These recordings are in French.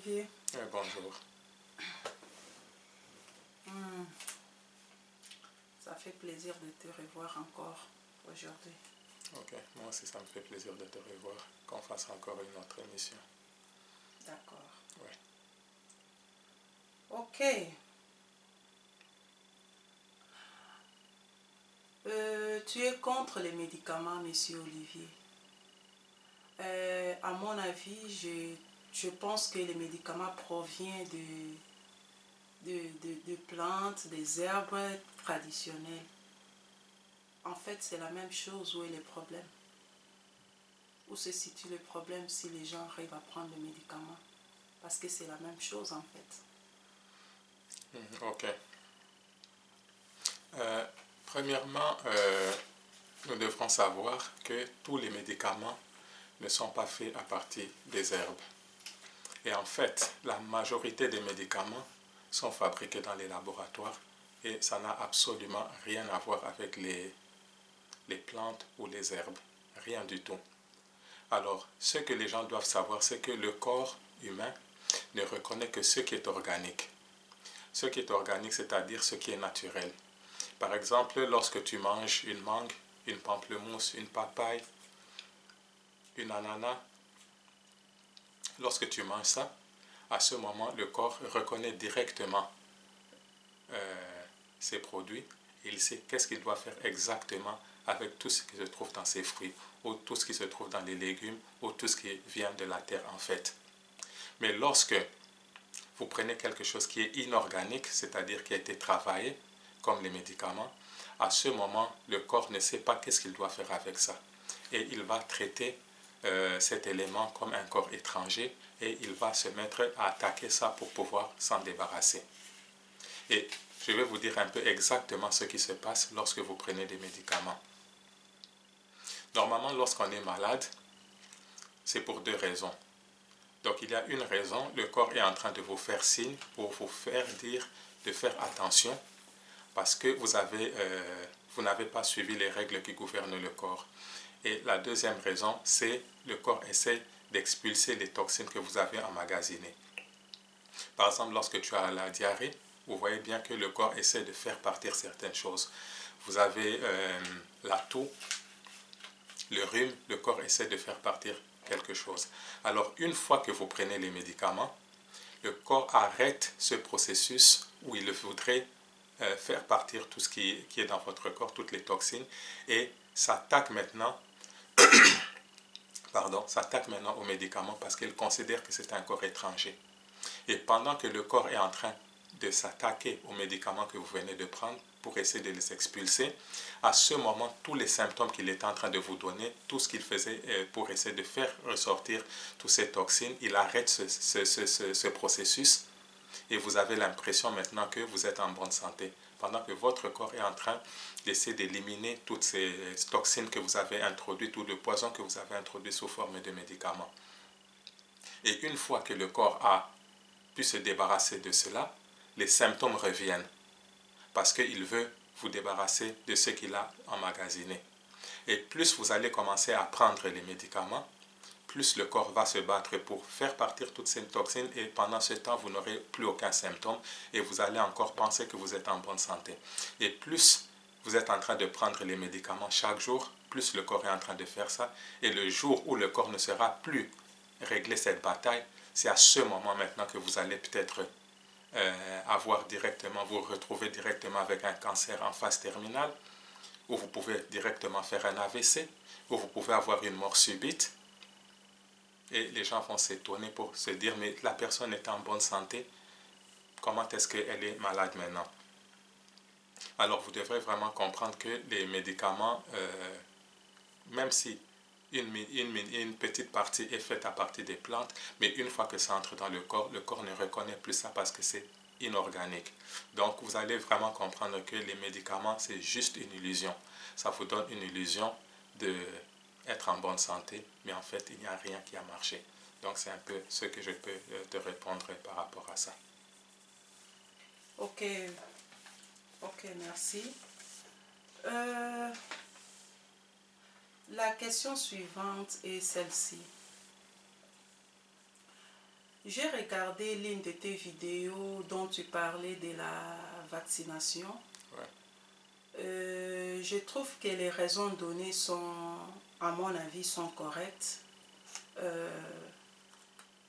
Olivier. Bonjour. Ça fait plaisir de te revoir encore aujourd'hui. Ok, moi aussi ça me fait plaisir de te revoir, qu'on fasse encore une autre émission. D'accord. Ouais. Ok. Tu es contre les médicaments, monsieur Olivier. À mon avis, je pense que les médicaments proviennent de plantes, des herbes traditionnelles. En fait, c'est la même chose. Où est le problème? Où se situe le problème si les gens arrivent à prendre le médicament? Parce que c'est la même chose en fait. Ok. Premièrement, nous devrons savoir que tous les médicaments ne sont pas faits à partir des herbes. Et en fait, la majorité des médicaments sont fabriqués dans les laboratoires et ça n'a absolument rien à voir avec les plantes ou les herbes. Rien du tout. Alors, ce que les gens doivent savoir, c'est que le corps humain ne reconnaît que ce qui est organique. Ce qui est organique, c'est-à-dire ce qui est naturel. Par exemple, lorsque tu manges une mangue, une pamplemousse, une papaye, une ananas, lorsque tu manges ça, à ce moment, le corps reconnaît directement ces produits et il sait qu'est-ce qu'il doit faire exactement avec tout ce qui se trouve dans ces fruits ou tout ce qui se trouve dans les légumes ou tout ce qui vient de la terre en fait. Mais lorsque vous prenez quelque chose qui est inorganique, c'est-à-dire qui a été travaillé, comme les médicaments, à ce moment, le corps ne sait pas qu'est-ce qu'il doit faire avec ça. Et il va traiter cet élément comme un corps étranger et il va se mettre à attaquer ça pour pouvoir s'en débarrasser. Et je vais vous dire un peu exactement ce qui se passe lorsque vous prenez des médicaments. Normalement, lorsqu'on est malade, c'est pour deux raisons. Donc il y a une raison, le corps est en train de vous faire signe pour vous faire dire de faire attention parce que vous n'avez pas suivi les règles qui gouvernent le corps. Et la deuxième raison, c'est le corps essaie d'expulser les toxines que vous avez emmagasinées. Par exemple, lorsque tu as la diarrhée, vous voyez bien que le corps essaie de faire partir certaines choses. Vous avez la toux, le rhume, le corps essaie de faire partir quelque chose. Alors, une fois que vous prenez les médicaments, le corps arrête ce processus où il voudrait faire partir tout ce qui est dans votre corps, toutes les toxines, et s'attaque maintenant, aux médicaments parce qu'il considère que c'est un corps étranger. Et pendant que le corps est en train de s'attaquer aux médicaments que vous venez de prendre pour essayer de les expulser, à ce moment, tous les symptômes qu'il est en train de vous donner, tout ce qu'il faisait pour essayer de faire ressortir toutes ces toxines, il arrête ce processus et vous avez l'impression maintenant que vous êtes en bonne santé, pendant que votre corps est en train d'essayer d'éliminer toutes ces toxines que vous avez introduites, tout le poison que vous avez introduit sous forme de médicaments. Et une fois que le corps a pu se débarrasser de cela, les symptômes reviennent parce qu'il veut vous débarrasser de ce qu'il a emmagasiné. Et plus vous allez commencer à prendre les médicaments, plus le corps va se battre pour faire partir toutes ces toxines et pendant ce temps, vous n'aurez plus aucun symptôme et vous allez encore penser que vous êtes en bonne santé. Et plus vous êtes en train de prendre les médicaments chaque jour, plus le corps est en train de faire ça. Et le jour où le corps ne sera plus réglé cette bataille, c'est à ce moment maintenant que vous allez peut-être vous retrouver directement avec un cancer en phase terminale, ou vous pouvez directement faire un AVC, ou vous pouvez avoir une mort subite. Et les gens vont s'étonner pour se dire, mais la personne est en bonne santé, comment est-ce qu'elle est malade maintenant? Alors vous devrez vraiment comprendre que les médicaments, même si une petite partie est faite à partir des plantes, mais une fois que ça entre dans le corps ne reconnaît plus ça parce que c'est inorganique. Donc vous allez vraiment comprendre que les médicaments, c'est juste une illusion. Ça vous donne une illusion d'être en bonne santé, mais en fait, il n'y a rien qui a marché. Donc c'est un peu ce que je peux te répondre par rapport à ça. Ok, merci. La question suivante est celle-ci. J'ai regardé l'une de tes vidéos dont tu parlais de la vaccination. Ouais. Je trouve que les raisons données sont, à mon avis, sont correctes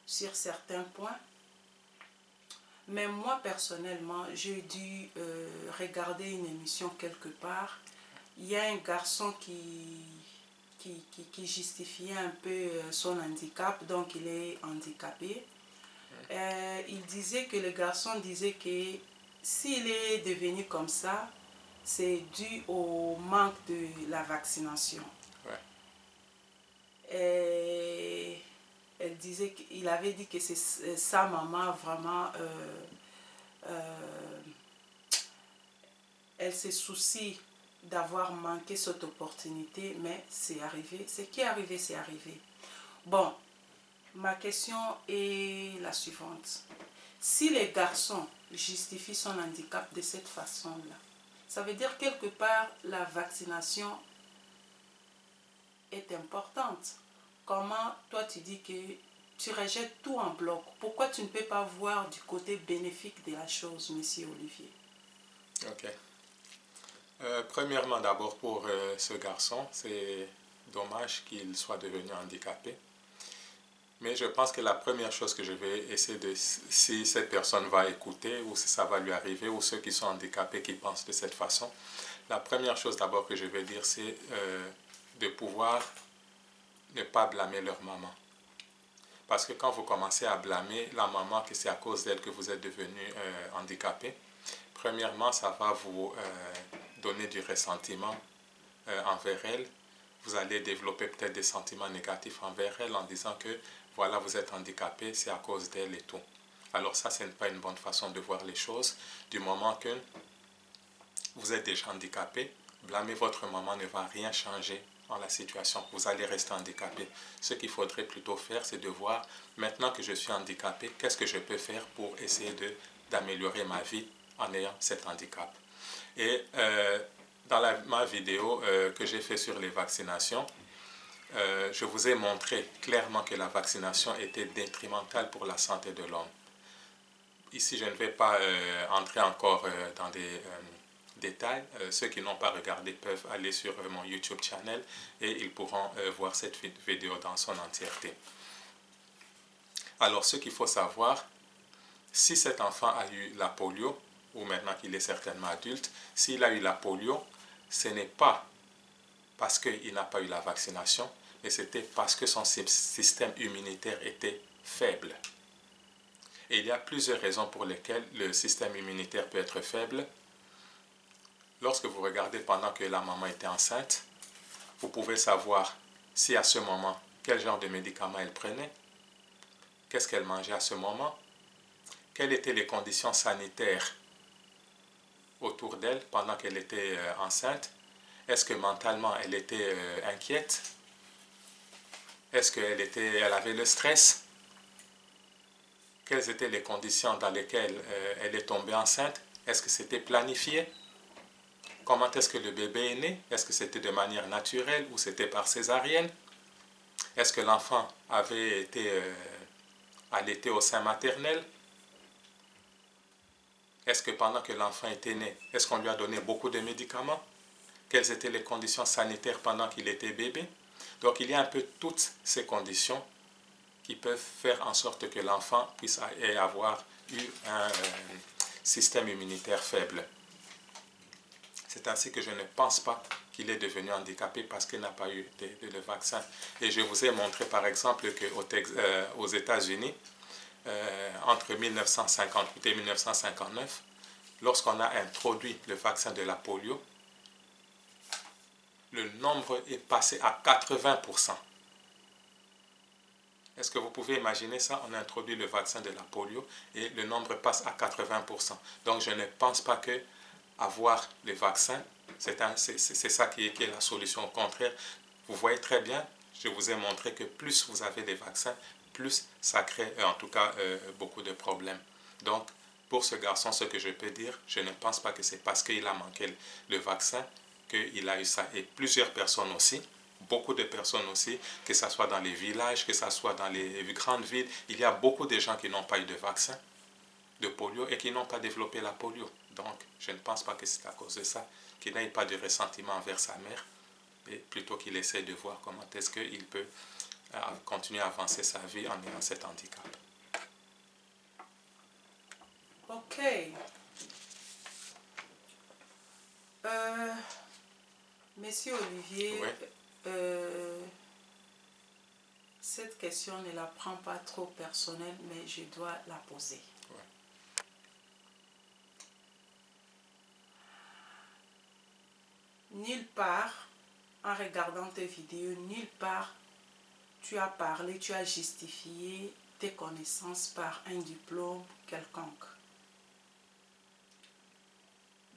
sur certains points. Mais moi, personnellement, j'ai dû regarder une émission quelque part. Il y a un garçon qui justifiait un peu son handicap, donc il est handicapé. Il disait que le garçon disait que s'il est devenu comme ça, c'est dû au manque de la vaccination. Ouais. Et elle disait qu'il avait dit que c'est sa maman vraiment, elle se soucie d'avoir manqué cette opportunité, mais c'est arrivé. Ce qui est arrivé, c'est arrivé. Bon, ma question est la suivante. Si les garçons justifient son handicap de cette façon-là, ça veut dire quelque part la vaccination est importante. Comment toi tu dis que tu rejettes tout en bloc? Pourquoi tu ne peux pas voir du côté bénéfique de la chose, monsieur Olivier? Ok. Premièrement, d'abord pour ce garçon, c'est dommage qu'il soit devenu handicapé. Mais je pense que la première chose que je vais essayer de, si cette personne va écouter ou si ça va lui arriver, ou ceux qui sont handicapés qui pensent de cette façon, la première chose d'abord que je vais dire, c'est de pouvoir ne pas blâmer leur maman. Parce que quand vous commencez à blâmer la maman que c'est à cause d'elle que vous êtes devenu handicapé, premièrement, ça va vous donner du ressentiment envers elle. Vous allez développer peut-être des sentiments négatifs envers elle en disant que voilà, vous êtes handicapé, c'est à cause d'elle et tout. Alors ça, ce n'est pas une bonne façon de voir les choses. Du moment que vous êtes déjà handicapé, blâmer votre maman ne va rien changer en la situation. Vous allez rester handicapé. Ce qu'il faudrait plutôt faire, c'est de voir, maintenant que je suis handicapé, qu'est-ce que je peux faire pour essayer d'améliorer ma vie en ayant cet handicap. Et dans ma vidéo que j'ai fait sur les vaccinations, je vous ai montré clairement que la vaccination était détrimentale pour la santé de l'homme. Ici, je ne vais pas entrer encore dans des détails. Ceux qui n'ont pas regardé peuvent aller sur mon YouTube channel et ils pourront voir cette vidéo dans son entièreté. Alors, ce qu'il faut savoir, si cet enfant a eu la polio, ou maintenant qu'il est certainement adulte, s'il a eu la polio, ce n'est pas parce qu'il n'a pas eu la vaccination, mais c'était parce que son système immunitaire était faible. Et il y a plusieurs raisons pour lesquelles le système immunitaire peut être faible. Lorsque vous regardez pendant que la maman était enceinte, vous pouvez savoir si à ce moment, quel genre de médicaments elle prenait, qu'est-ce qu'elle mangeait à ce moment, quelles étaient les conditions sanitaires autour d'elle pendant qu'elle était enceinte. Est-ce que mentalement elle était inquiète? Est-ce qu'elle avait le stress? Quelles étaient les conditions dans lesquelles elle est tombée enceinte? Est-ce que c'était planifié? Comment est-ce que le bébé est né? Est-ce que c'était de manière naturelle ou c'était par césarienne? Est-ce que l'enfant avait été allaité au sein maternel? Est-ce que pendant que l'enfant était né, est-ce qu'on lui a donné beaucoup de médicaments? Quelles étaient les conditions sanitaires pendant qu'il était bébé? Donc il y a un peu toutes ces conditions qui peuvent faire en sorte que l'enfant puisse avoir eu un système immunitaire faible. C'est ainsi que je ne pense pas qu'il est devenu handicapé parce qu'il n'a pas eu de vaccin. Et je vous ai montré par exemple qu'aux États-Unis, entre 1958 et 1959, lorsqu'on a introduit le vaccin de la polio, le nombre est passé à 80%. Est-ce que vous pouvez imaginer ça? On a introduit le vaccin de la polio et le nombre passe à 80%. Donc je ne pense pas que avoir les vaccins, c'est ça qui est la solution. Au contraire, vous voyez très bien, je vous ai montré que plus vous avez des vaccins, plus ça crée en tout cas beaucoup de problèmes. Donc pour ce garçon, ce que je peux dire, je ne pense pas que c'est parce qu'il a manqué le vaccin qu'il a eu ça. Et plusieurs personnes aussi, beaucoup de personnes aussi, que ce soit dans les villages, que ce soit dans les grandes villes, il y a beaucoup de gens qui n'ont pas eu de vaccin de polio et qui n'ont pas développé la polio. Donc, je ne pense pas que c'est à cause de ça, qu'il n'ait pas de ressentiment envers sa mère, et plutôt qu'il essaie de voir comment est-ce qu'il peut continuer à avancer sa vie en ayant cet handicap. Ok. Monsieur Olivier, Oui. cette question ne la prends pas trop personnelle, mais je dois la poser. Oui. Nulle part, en regardant tes vidéos, nulle part, tu as parlé, tu as justifié tes connaissances par un diplôme quelconque.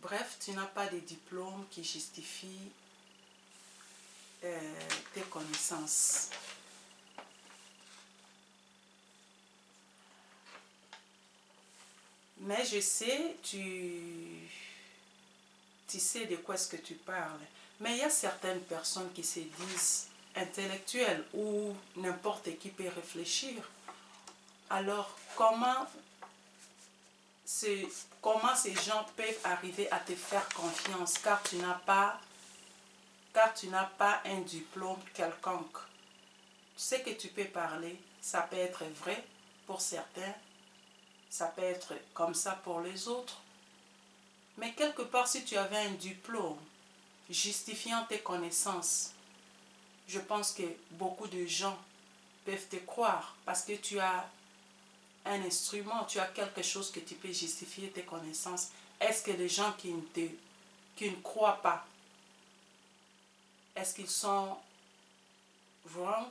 Bref, tu n'as pas de diplôme qui justifie tes connaissances. Mais je sais, tu sais de quoi est-ce que tu parles. Mais il y a certaines personnes qui se disent intellectuelles ou n'importe qui peut réfléchir. Alors, comment ces gens peuvent arriver à te faire confiance car tu n'as pas un diplôme quelconque? Ce que tu peux parler, ça peut être vrai pour certains, ça peut être comme ça pour les autres. Mais quelque part, si tu avais un diplôme justifiant tes connaissances, je pense que beaucoup de gens peuvent te croire parce que tu as un instrument, tu as quelque chose que tu peux justifier tes connaissances. Est-ce que les gens qui ne croient pas, est-ce qu'ils sont wrong?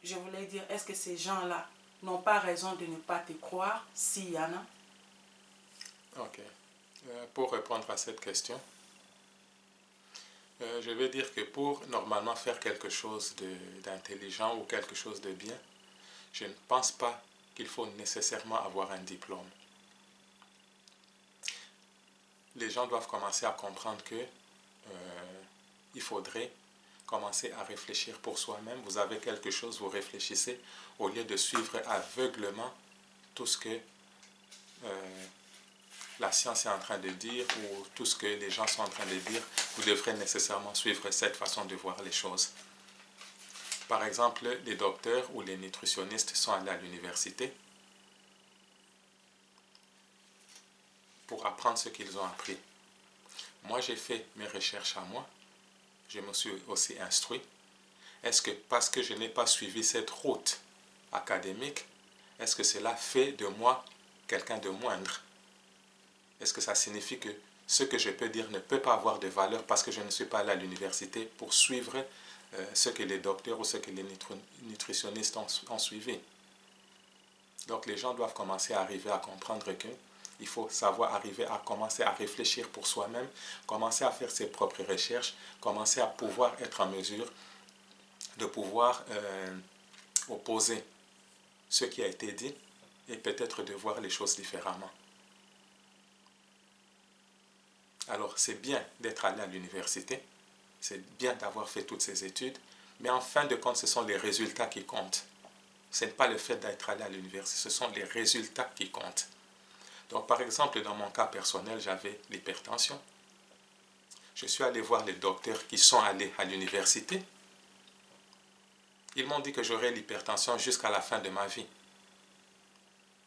Je voulais dire, est-ce que ces gens-là n'ont pas raison de ne pas te croire, s'il y en a? Ok. Pour répondre à cette question, je vais dire que pour normalement faire quelque chose d'intelligent ou quelque chose de bien, je ne pense pas qu'il faut nécessairement avoir un diplôme. Les gens doivent commencer à comprendre que il faudrait commencer à réfléchir pour soi-même. Vous avez quelque chose, vous réfléchissez, au lieu de suivre aveuglement tout ce que la science est en train de dire ou tout ce que les gens sont en train de dire, vous devrez nécessairement suivre cette façon de voir les choses. Par exemple, les docteurs ou les nutritionnistes sont allés à l'université pour apprendre ce qu'ils ont appris. Moi, j'ai fait mes recherches à moi. Je me suis aussi instruit. Est-ce que parce que je n'ai pas suivi cette route académique, est-ce que cela fait de moi quelqu'un de moindre? Est-ce que ça signifie que ce que je peux dire ne peut pas avoir de valeur parce que je ne suis pas allé à l'université pour suivre ce que les docteurs ou ce que les nutritionnistes ont suivi? Donc les gens doivent commencer à arriver à comprendre que il faut savoir arriver à commencer à réfléchir pour soi-même, commencer à faire ses propres recherches, commencer à pouvoir être en mesure de pouvoir opposer ce qui a été dit et peut-être de voir les choses différemment. Alors c'est bien d'être allé à l'université, c'est bien d'avoir fait toutes ces études, mais en fin de compte, ce sont les résultats qui comptent. Ce n'est pas le fait d'être allé à l'université, ce sont les résultats qui comptent. Donc par exemple, dans mon cas personnel, j'avais l'hypertension. Je suis allé voir les docteurs qui sont allés à l'université. Ils m'ont dit que j'aurais l'hypertension jusqu'à la fin de ma vie.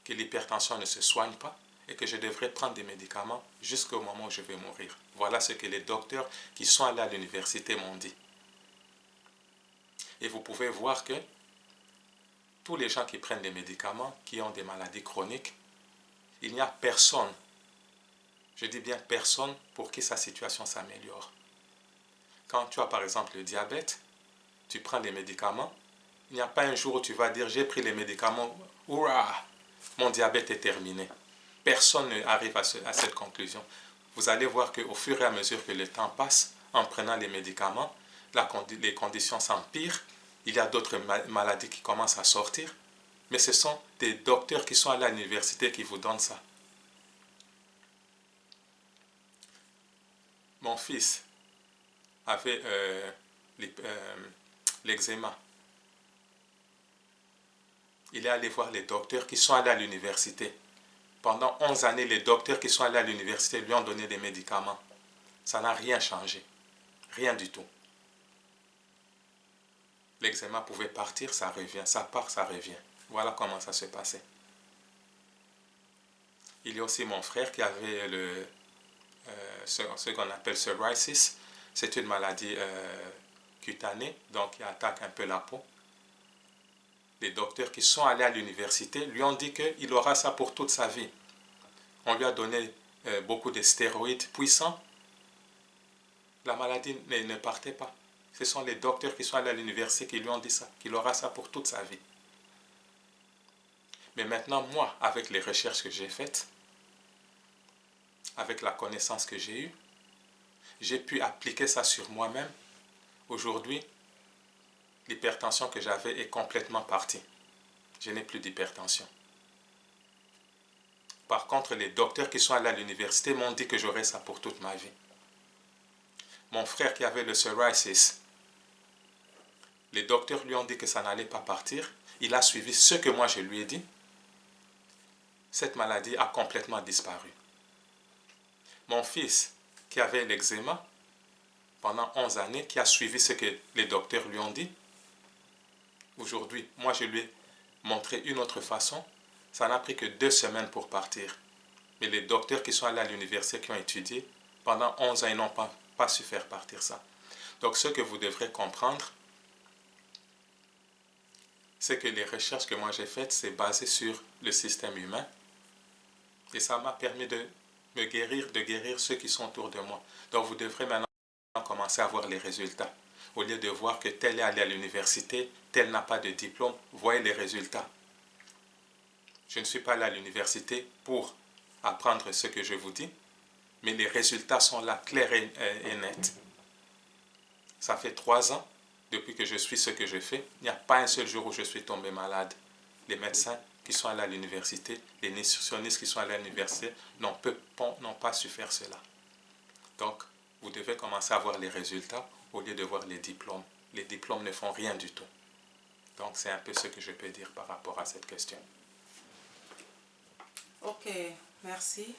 Que l'hypertension ne se soigne pas et que je devrais prendre des médicaments jusqu'au moment où je vais mourir. Voilà ce que les docteurs qui sont allés à l'université m'ont dit. Et vous pouvez voir que tous les gens qui prennent des médicaments, qui ont des maladies chroniques, il n'y a personne, je dis bien personne, pour qui sa situation s'améliore. Quand tu as par exemple le diabète, tu prends les médicaments, il n'y a pas un jour où tu vas dire j'ai pris les médicaments, hurrah, mon diabète est terminé. Personne n'arrive à cette conclusion. Vous allez voir qu'au fur et à mesure que le temps passe, en prenant les médicaments, les conditions s'empirent, il y a d'autres maladies qui commencent à sortir, mais ce sont des docteurs qui sont à l'université qui vous donnent ça. Mon fils, avait l'eczéma. Il est allé voir les docteurs qui sont allés à l'université. Pendant 11 années, les docteurs qui sont allés à l'université lui ont donné des médicaments. Ça n'a rien changé. Rien du tout. L'eczéma pouvait partir, ça revient. Ça part, ça revient. Voilà comment ça se passait. Il y a aussi mon frère qui avait ce qu'on appelle psoriasis. C'est une maladie cutanée, donc qui attaque un peu la peau. Les docteurs qui sont allés à l'université lui ont dit qu'il aura ça pour toute sa vie. On lui a donné beaucoup de stéroïdes puissants. La maladie ne partait pas. Ce sont les docteurs qui sont allés à l'université qui lui ont dit ça, qu'il aura ça pour toute sa vie. Mais maintenant, moi, avec les recherches que j'ai faites, avec la connaissance que j'ai eue, j'ai pu appliquer ça sur moi-même. Aujourd'hui, l'hypertension que j'avais est complètement partie. Je n'ai plus d'hypertension. Par contre, les docteurs qui sont allés à l'université m'ont dit que j'aurais ça pour toute ma vie. Mon frère qui avait le psoriasis, les docteurs lui ont dit que ça n'allait pas partir. Il a suivi ce que moi je lui ai dit. Cette maladie a complètement disparu. Mon fils qui avait l'eczéma pendant 11 années, qui a suivi ce que les docteurs lui ont dit, aujourd'hui, moi je lui ai montré une autre façon. Ça n'a pris que 2 semaines pour partir. Mais les docteurs qui sont allés à l'université, qui ont étudié, pendant 11 ans, ils n'ont pas su faire partir ça. Donc ce que vous devrez comprendre, c'est que les recherches que moi j'ai faites, c'est basé sur le système humain. Et ça m'a permis de guérir ceux qui sont autour de moi. Donc vous devrez maintenant commencer à voir les résultats. Au lieu de voir que tel est allé à l'université, tel n'a pas de diplôme, voyez les résultats. Je ne suis pas allé à l'université pour apprendre ce que je vous dis, mais les résultats sont là, clairs et nets. Ça fait 3 ans, depuis que je suis ce que je fais, il n'y a pas un seul jour où je suis tombé malade. Les médecins qui sont allés à l'université, les nutritionnistes qui sont allés à l'université n'ont pas su faire cela. Donc, vous devez commencer à voir les résultats au lieu de voir les diplômes. Les diplômes ne font rien du tout. Donc, c'est un peu ce que je peux dire par rapport à cette question. Ok, merci.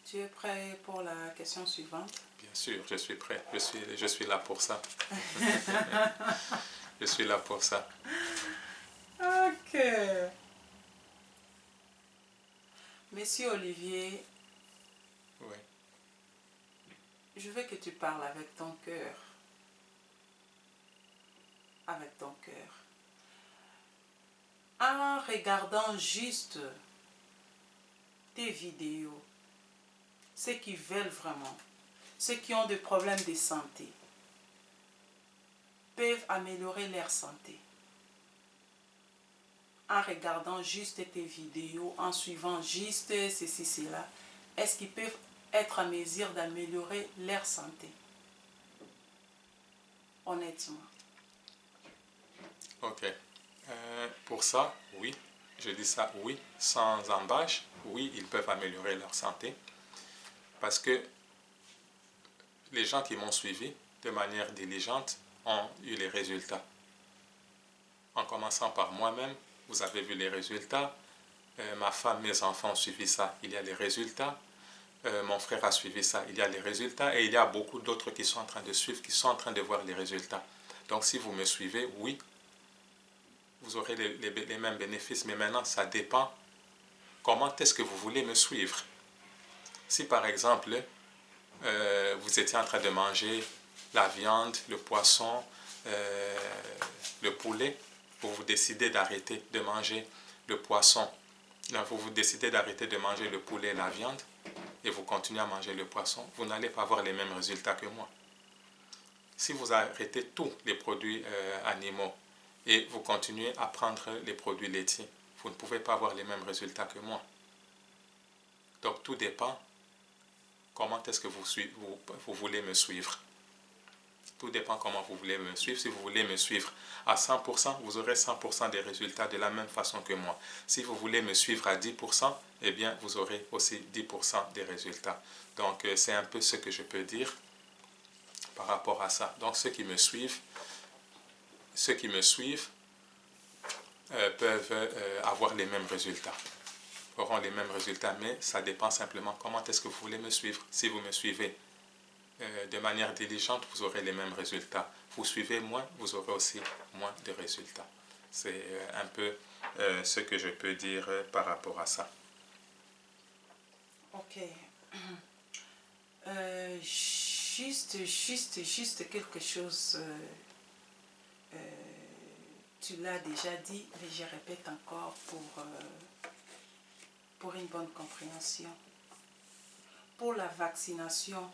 Tu es prêt pour la question suivante? Bien sûr, je suis prêt. Je suis là pour ça. Je suis là pour ça. Ok. Monsieur Olivier, Oui. je veux que tu parles avec ton cœur. Avec ton cœur. En regardant juste tes vidéos, ceux qui veulent vraiment, ceux qui ont des problèmes de santé, peuvent améliorer leur santé. En regardant juste tes vidéos, en suivant juste ceci, cela, est-ce qu'ils peuvent être en mesure d'améliorer leur santé? Honnêtement. Ok. Pour ça, oui. Je dis ça, oui. Sans embâche, oui, ils peuvent améliorer leur santé. Parce que les gens qui m'ont suivi de manière diligente ont eu les résultats. En commençant par moi-même, vous avez vu les résultats. Ma femme, mes enfants ont suivi ça, il y a les résultats. Mon frère a suivi ça, il y a les résultats. Et il y a beaucoup d'autres qui sont en train de suivre, qui sont en train de voir les résultats. Donc si vous me suivez, oui, vous aurez les mêmes bénéfices. Mais maintenant, ça dépend comment est-ce que vous voulez me suivre. Si par exemple, vous étiez en train de manger la viande, le poisson, le poulet, vous décidez d'arrêter de manger le poisson, vous décidez d'arrêter de manger le poulet et la viande, et vous continuez à manger le poisson, vous n'allez pas avoir les mêmes résultats que moi. Si vous arrêtez tous les produits animaux et vous continuez à prendre les produits laitiers, vous ne pouvez pas avoir les mêmes résultats que moi. Donc tout dépend comment est-ce que vous voulez me suivre. Tout dépend comment vous voulez me suivre. Si vous voulez me suivre à 100%, vous aurez 100% des résultats de la même façon que moi. Si vous voulez me suivre à 10%, eh bien, vous aurez aussi 10% des résultats. Donc, c'est un peu ce que je peux dire. par rapport à ça. Donc ceux qui me suivent peuvent avoir les mêmes résultats, auront les mêmes résultats, mais ça dépend simplement comment est-ce que vous voulez me suivre. Si vous me suivez de manière diligente, vous aurez les mêmes résultats. Vous suivez moins, vous aurez aussi moins de résultats. C'est un peu ce que je peux dire par rapport à ça. Ok. Juste quelque chose. Tu l'as déjà dit, mais je répète encore pour une bonne compréhension. Pour la vaccination,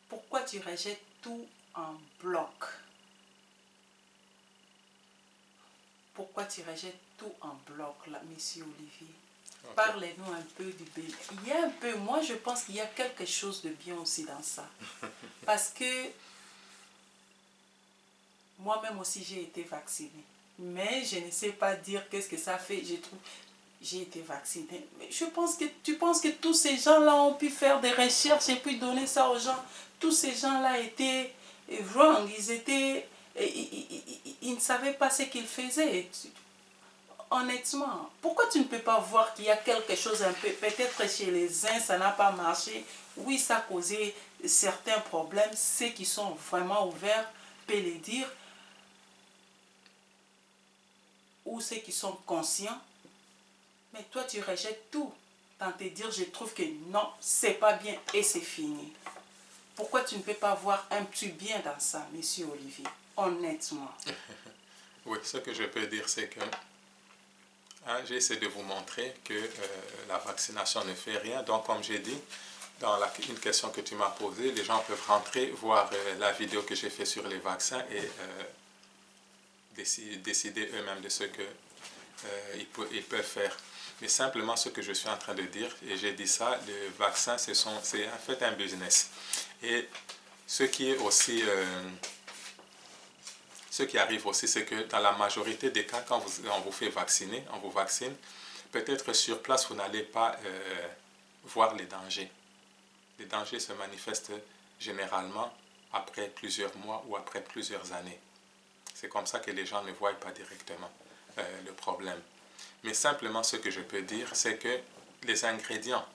pourquoi tu rejettes tout en bloc? Pourquoi tu rejettes tout en bloc, là, monsieur Olivier? Okay. Parlez-nous un peu du bébé. Il y a un peu, moi je pense qu'il y a quelque chose de bien aussi dans ça. Parce que moi-même aussi j'ai été vaccinée. Mais je ne sais pas dire qu'est-ce que ça fait. J'ai été vaccinée. Mais tu penses que tous ces gens-là ont pu faire des recherches et puis donner ça aux gens. Tous ces gens-là étaient wrong. Ils ne savaient pas ce qu'ils faisaient. Honnêtement, pourquoi tu ne peux pas voir qu'il y a quelque chose un peu, peut-être chez les uns ça n'a pas marché, oui ça a causé certains problèmes, ceux qui sont vraiment ouverts peuvent les dire, ou ceux qui sont conscients, mais toi tu rejettes tout, dans te dire je trouve que non, c'est pas bien et c'est fini. Pourquoi tu ne peux pas voir un petit bien dans ça, monsieur Olivier, honnêtement? Oui, ce que je peux dire c'est que j'essaie de vous montrer que la vaccination ne fait rien. Donc, comme j'ai dit, dans une question que tu m'as posée, les gens peuvent rentrer, voir la vidéo que j'ai fait sur les vaccins et décider eux-mêmes de ce qu'ils peuvent faire. Mais simplement, ce que je suis en train de dire, et j'ai dit ça, le vaccin, c'est en fait un business. Et ce qui est aussi... ce qui arrive aussi, c'est que dans la majorité des cas, quand on vous fait vacciner, on vous vaccine, peut-être sur place, vous n'allez pas voir les dangers. Les dangers se manifestent généralement après plusieurs mois ou après plusieurs années. C'est comme ça que les gens ne voient pas directement le problème. Mais simplement, ce que je peux dire, c'est que les ingrédients,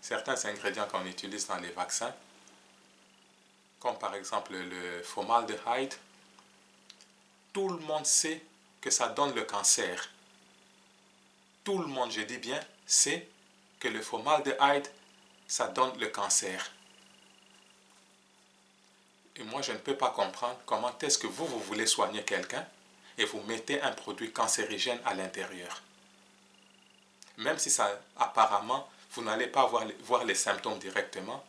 certains ingrédients qu'on utilise dans les vaccins, comme par exemple le formaldéhyde, tout le monde sait que ça donne le cancer. Tout le monde, je dis bien, sait que le formaldéhyde, ça donne le cancer. Et moi, je ne peux pas comprendre comment est-ce que vous voulez soigner quelqu'un et vous mettez un produit cancérigène à l'intérieur. Même si ça, apparemment, vous n'allez pas voir les symptômes directement,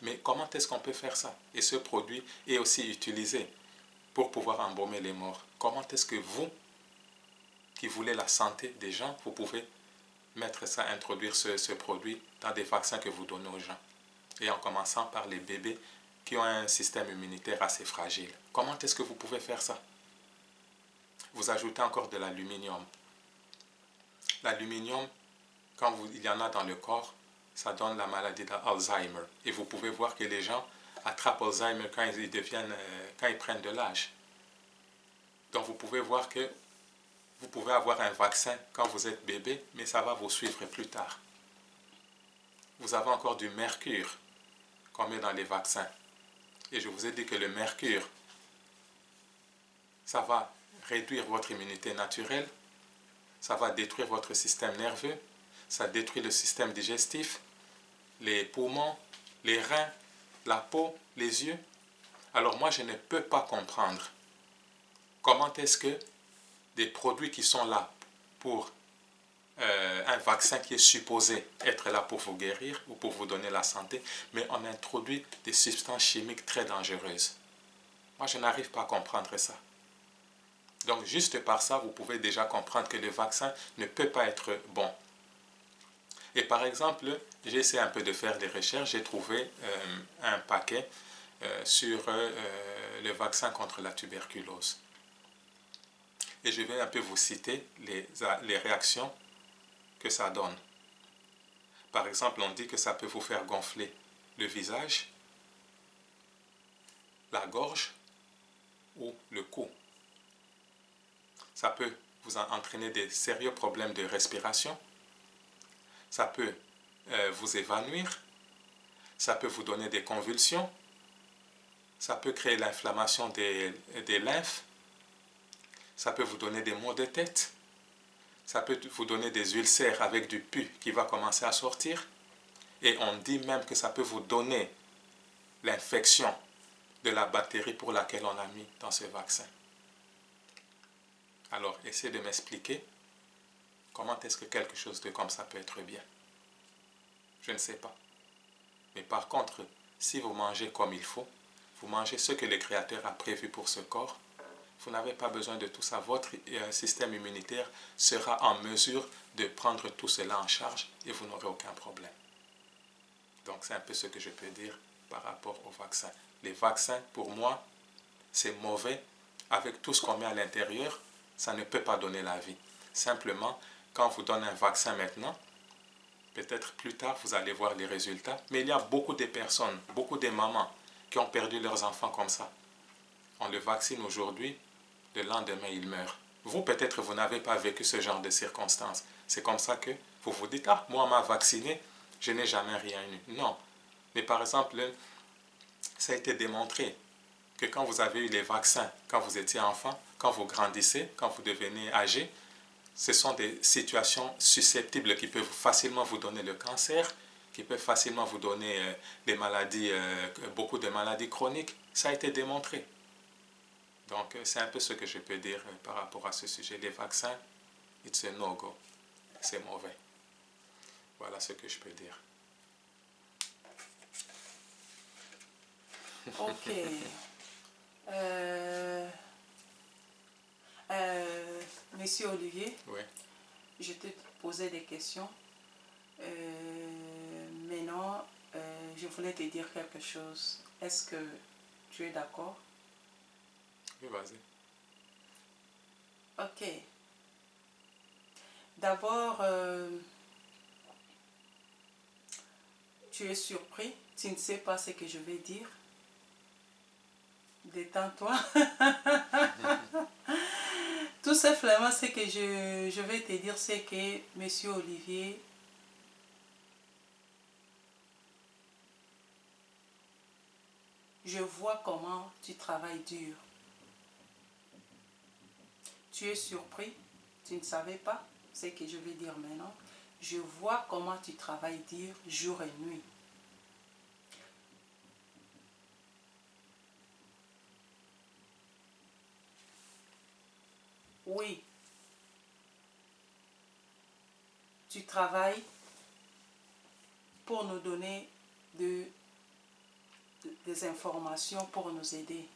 mais comment est-ce qu'on peut faire ça? Et ce produit est aussi utilisé pour pouvoir embaumer les morts. Comment est-ce que vous, qui voulez la santé des gens, vous pouvez mettre ça, introduire ce produit dans des vaccins que vous donnez aux gens? Et en commençant par les bébés qui ont un système immunitaire assez fragile. Comment est-ce que vous pouvez faire ça? Vous ajoutez encore de l'aluminium. L'aluminium, quand il y en a dans le corps, ça donne la maladie d'Alzheimer. Et vous pouvez voir que les gens attrapent Alzheimer quand ils prennent de l'âge. Donc vous pouvez voir que vous pouvez avoir un vaccin quand vous êtes bébé, mais ça va vous suivre plus tard. Vous avez encore du mercure qu'on met dans les vaccins. Et je vous ai dit que le mercure, ça va réduire votre immunité naturelle, ça va détruire votre système nerveux, ça détruit le système digestif, les poumons, les reins, la peau, les yeux. Alors moi, je ne peux pas comprendre comment est-ce que des produits qui sont là pour un vaccin qui est supposé être là pour vous guérir ou pour vous donner la santé, mais on introduit des substances chimiques très dangereuses. Moi, je n'arrive pas à comprendre ça. Donc, juste par ça, vous pouvez déjà comprendre que le vaccin ne peut pas être bon. Et par exemple, j'ai essayé un peu de faire des recherches, j'ai trouvé un paquet sur le vaccin contre la tuberculose. Et je vais un peu vous citer les réactions que ça donne. Par exemple, on dit que ça peut vous faire gonfler le visage, la gorge ou le cou. Ça peut vous entraîner des sérieux problèmes de respiration. Ça peut vous évanouir. Ça peut vous donner des convulsions. Ça peut créer l'inflammation des lymphes. Ça peut vous donner des maux de tête. Ça peut vous donner des ulcères avec du pus qui va commencer à sortir. Et on dit même que ça peut vous donner l'infection de la bactérie pour laquelle on a mis dans ce vaccin. Alors, essayez de m'expliquer comment est-ce que quelque chose de comme ça peut être bien. Je ne sais pas. Mais par contre, si vous mangez comme il faut, vous mangez ce que le Créateur a prévu pour ce corps, vous n'avez pas besoin de tout ça. Votre système immunitaire sera en mesure de prendre tout cela en charge et vous n'aurez aucun problème. Donc, c'est un peu ce que je peux dire par rapport aux vaccins. Les vaccins, pour moi, c'est mauvais. Avec tout ce qu'on met à l'intérieur, ça ne peut pas donner la vie. Simplement, quand on vous donne un vaccin maintenant, peut-être plus tard, vous allez voir les résultats. Mais il y a beaucoup de personnes, beaucoup de mamans qui ont perdu leurs enfants comme ça. On le vaccine aujourd'hui, le lendemain, il meurt. Vous, peut-être, vous n'avez pas vécu ce genre de circonstances. C'est comme ça que vous vous dites, ah, moi, on m'a vacciné, je n'ai jamais rien eu. Non. Mais par exemple, ça a été démontré que quand vous avez eu les vaccins, quand vous étiez enfant, quand vous grandissez, quand vous devenez âgé, ce sont des situations susceptibles qui peuvent facilement vous donner le cancer, qui peuvent facilement vous donner des maladies, beaucoup de maladies chroniques. Ça a été démontré. Donc, c'est un peu ce que je peux dire par rapport à ce sujet. Les vaccins, it's a no-go. C'est mauvais. Voilà ce que je peux dire. Ok. Monsieur Olivier, Oui. je te posais des questions. Maintenant, je voulais te dire quelque chose. Est-ce que tu es d'accord? Oui, vas-y. Ok. D'abord, tu es surpris. Tu ne sais pas ce que je vais dire. Détends-toi. Tout simplement, ce que je vais te dire, c'est que, Monsieur Olivier, je vois comment tu travailles dur. Tu es surpris, tu ne savais pas ce que je vais dire maintenant. Je vois comment tu travailles dur jour et nuit. Oui, tu travailles pour nous donner des informations, pour nous aider.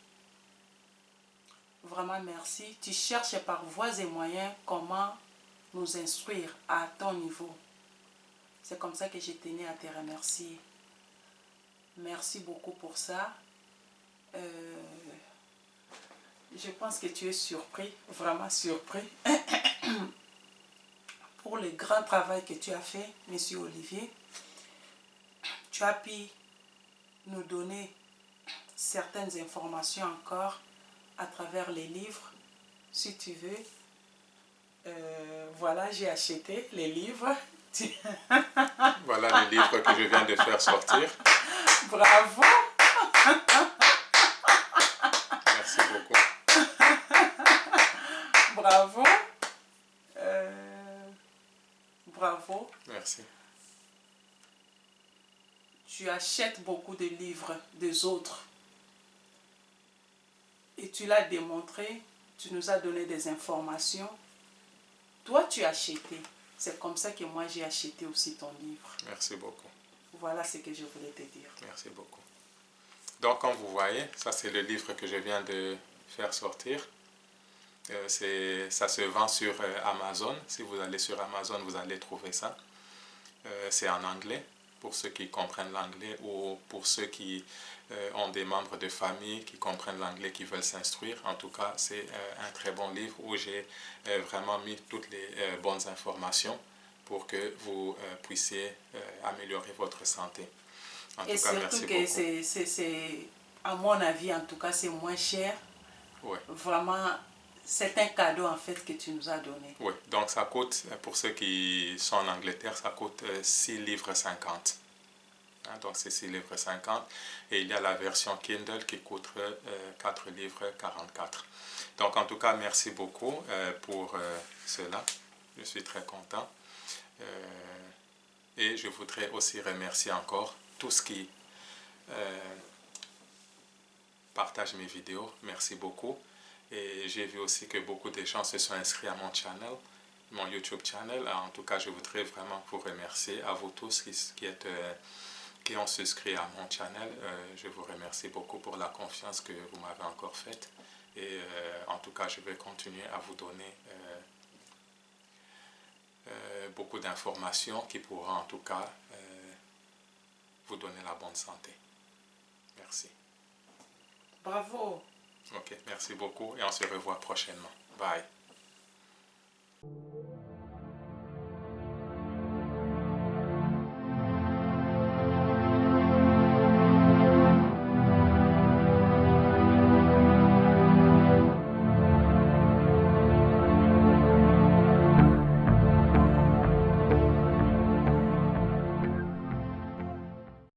Vraiment merci. Tu cherches par voies et moyens comment nous instruire à ton niveau. C'est comme ça que je tenais à te remercier. Merci beaucoup pour ça. Je pense que tu es surpris, vraiment surpris, pour le grand travail que tu as fait, Monsieur Olivier. Tu as pu nous donner certaines informations encore à travers les livres, si tu veux. Voilà, j'ai acheté les livres. Voilà les livres que je viens de faire sortir. Bravo! Merci beaucoup. Bravo! Bravo! Merci. Tu achètes beaucoup de livres des autres. Et tu l'as démontré, tu nous as donné des informations. Toi, tu as acheté. C'est comme ça que moi, j'ai acheté aussi ton livre. Merci beaucoup. Voilà ce que je voulais te dire. Merci beaucoup. Donc, comme vous voyez, ça c'est le livre que je viens de faire sortir. Ça se vend sur Amazon. Si vous allez sur Amazon, vous allez trouver ça. C'est en anglais, pour ceux qui comprennent l'anglais ou pour ceux qui ont des membres de famille qui comprennent l'anglais, qui veulent s'instruire. En tout cas, c'est un très bon livre où j'ai vraiment mis toutes les bonnes informations pour que vous puissiez améliorer votre santé. En Et tout cas, surtout merci que beaucoup. à mon avis, en tout cas, c'est moins cher. Ouais. Vraiment, c'est un cadeau en fait que tu nous as donné. Oui, donc ça coûte, pour ceux qui sont en Angleterre, ça coûte 6 livres 50. Hein, donc c'est 6 livres 50. Et il y a la version Kindle qui coûte 4 livres 44. Donc en tout cas, merci beaucoup pour cela. Je suis très content. Et je voudrais aussi remercier encore tous qui partagent mes vidéos. Merci beaucoup. Et j'ai vu aussi que beaucoup de gens se sont inscrits à mon channel, mon YouTube channel. En tout cas, je voudrais vraiment vous remercier, à vous tous qui ont souscrit à mon channel. Je vous remercie beaucoup pour la confiance que vous m'avez encore faite. Et en tout cas, je vais continuer à vous donner beaucoup d'informations qui pourront en tout cas vous donner la bonne santé. Merci. Bravo. Ok, merci beaucoup et on se revoit prochainement. Bye.